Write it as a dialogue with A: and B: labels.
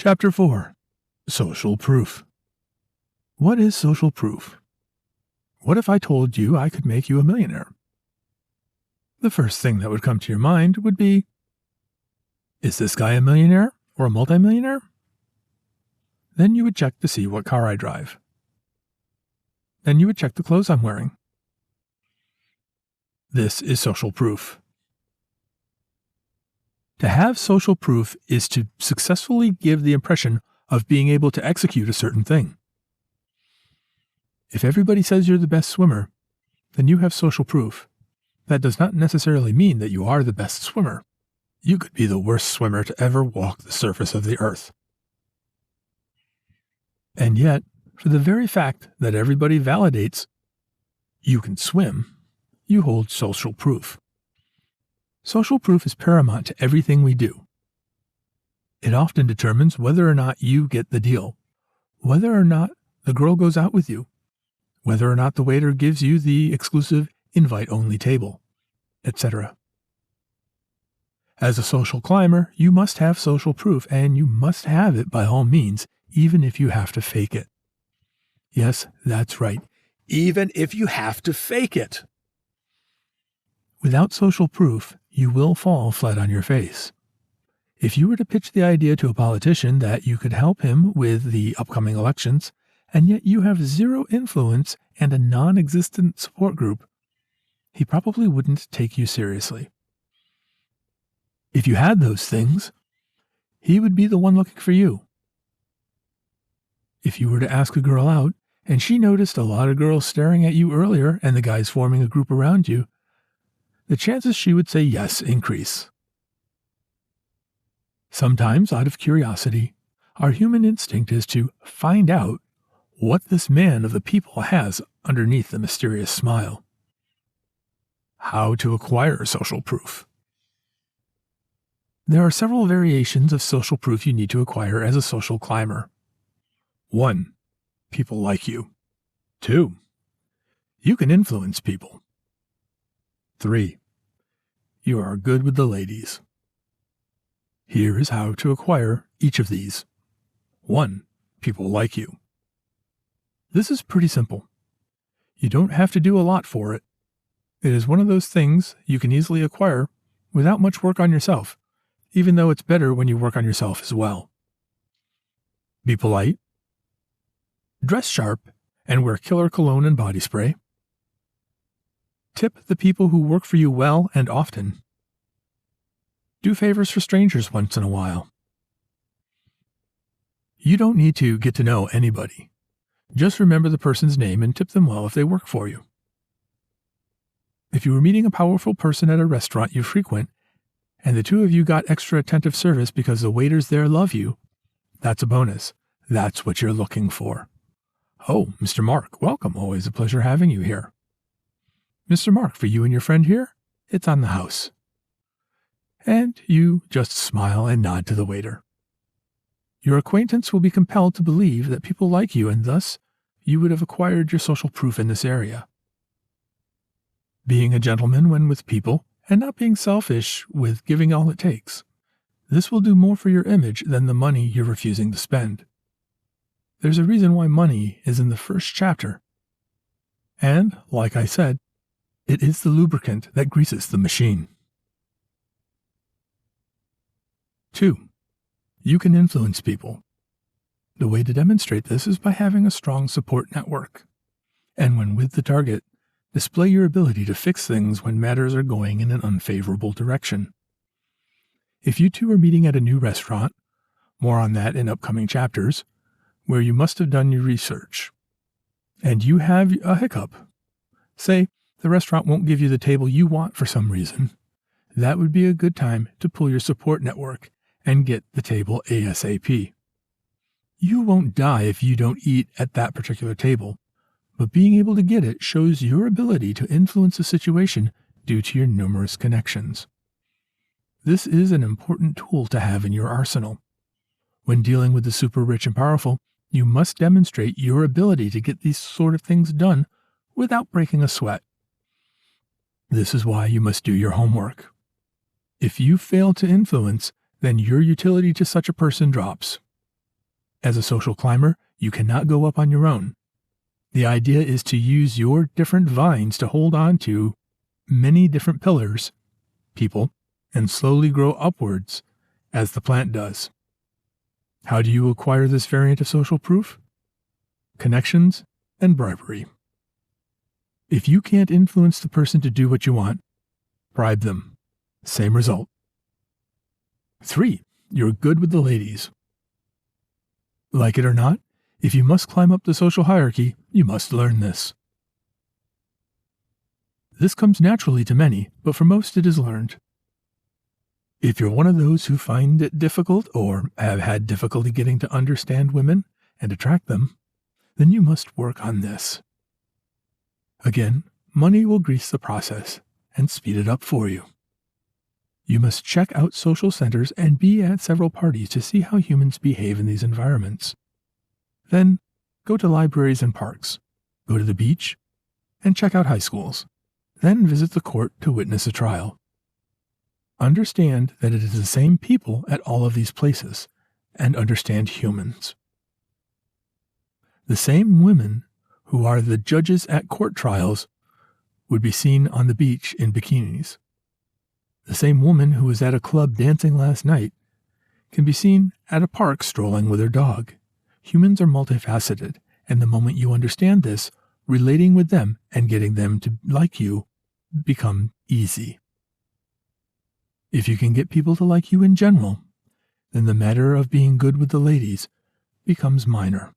A: Chapter 4. Social Proof. What is social proof? What if I told you I could make you a millionaire? The first thing that would come to your mind would be, is this guy a millionaire or a multimillionaire? Then you would check to see what car I drive. Then you would check the clothes I'm wearing. This is social proof. To have social proof is to successfully give the impression of being able to execute a certain thing. If everybody says you're the best swimmer, then you have social proof. That does not necessarily mean that you are the best swimmer. You could be the worst swimmer to ever walk the surface of the earth. And yet, for the very fact that everybody validates you can swim, you hold social proof. Social proof is paramount to everything we do. It often determines whether or not you get the deal, whether or not the girl goes out with you, whether or not the waiter gives you the exclusive invite-only table, etc. As a social climber, you must have social proof, and you must have it by all means, even if you have to fake it. Yes, that's right. Even if you have to fake it. Without social proof, you will fall flat on your face. If you were to pitch the idea to a politician that you could help him with the upcoming elections, and yet you have zero influence and a non-existent support group, he probably wouldn't take you seriously. If you had those things, he would be the one looking for you. If you were to ask a girl out, and she noticed a lot of girls staring at you earlier and the guys forming a group around you, the chances she would say yes increase. Sometimes, out of curiosity, our human instinct is to find out what this man of the people has underneath the mysterious smile. How to acquire social proof. There are several variations of social proof you need to acquire as a social climber. 1. People like you. 2. You can influence people. 3. You are good with the ladies. Here is how to acquire each of these. 1. People like you. This is pretty simple. You don't have to do a lot for it. It is one of those things you can easily acquire without much work on yourself, even though it's better when you work on yourself as well. Be polite. Dress sharp and wear killer cologne and body spray. Tip the people who work for you well and often. Do favors for strangers once in a while. You don't need to get to know anybody. Just remember the person's name and tip them well if they work for you. If you were meeting a powerful person at a restaurant you frequent, and the two of you got extra attentive service because the waiters there love you, that's a bonus. That's what you're looking for. Oh, Mr. Mark, welcome. Always a pleasure having you here. Mr. Mark, for you and your friend here, it's on the house. And you just smile and nod to the waiter. Your acquaintance will be compelled to believe that people like you, and thus you would have acquired your social proof in this area. Being a gentleman when with people, and not being selfish with giving all it takes. This will do more for your image than the money you're refusing to spend. There's a reason why money is in the first chapter. And, like I said, it is the lubricant that greases the machine. 2. You can influence people. The way to demonstrate this is by having a strong support network. And when with the target, display your ability to fix things when matters are going in an unfavorable direction. If you two are meeting at a new restaurant, more on that in upcoming chapters, where you must have done your research, and you have a hiccup, say the restaurant won't give you the table you want for some reason, that would be a good time to pull your support network and get the table ASAP. You won't die if you don't eat at that particular table, but being able to get it shows your ability to influence a situation due to your numerous connections. This is an important tool to have in your arsenal. When dealing with the super rich and powerful, you must demonstrate your ability to get these sort of things done without breaking a sweat. This is why you must do your homework. If you fail to influence, then your utility to such a person drops. As a social climber, you cannot go up on your own. The idea is to use your different vines to hold on to many different pillars, people, and slowly grow upwards as the plant does. How do you acquire this variant of social proof? Connections and bribery. If you can't influence the person to do what you want, bribe them. Same result. 3. You're good with the ladies. Like it or not, if you must climb up the social hierarchy, you must learn this. This comes naturally to many, but for most it is learned. If you're one of those who find it difficult or have had difficulty getting to understand women and attract them, then you must work on this. Again, money will grease the process and speed it up for you. You must check out social centers and be at several parties to see how humans behave in these environments. Then, go to libraries and parks, go to the beach, and check out high schools. Then visit the court to witness a trial. Understand that it is the same people at all of these places, and understand humans. The same women who are the judges at court trials would be seen on the beach in bikinis. The same woman who was at a club dancing last night can be seen at a park strolling with her dog. Humans are multifaceted, and the moment you understand this, relating with them and getting them to like you become easy. If you can get people to like you in general, then the matter of being good with the ladies becomes minor.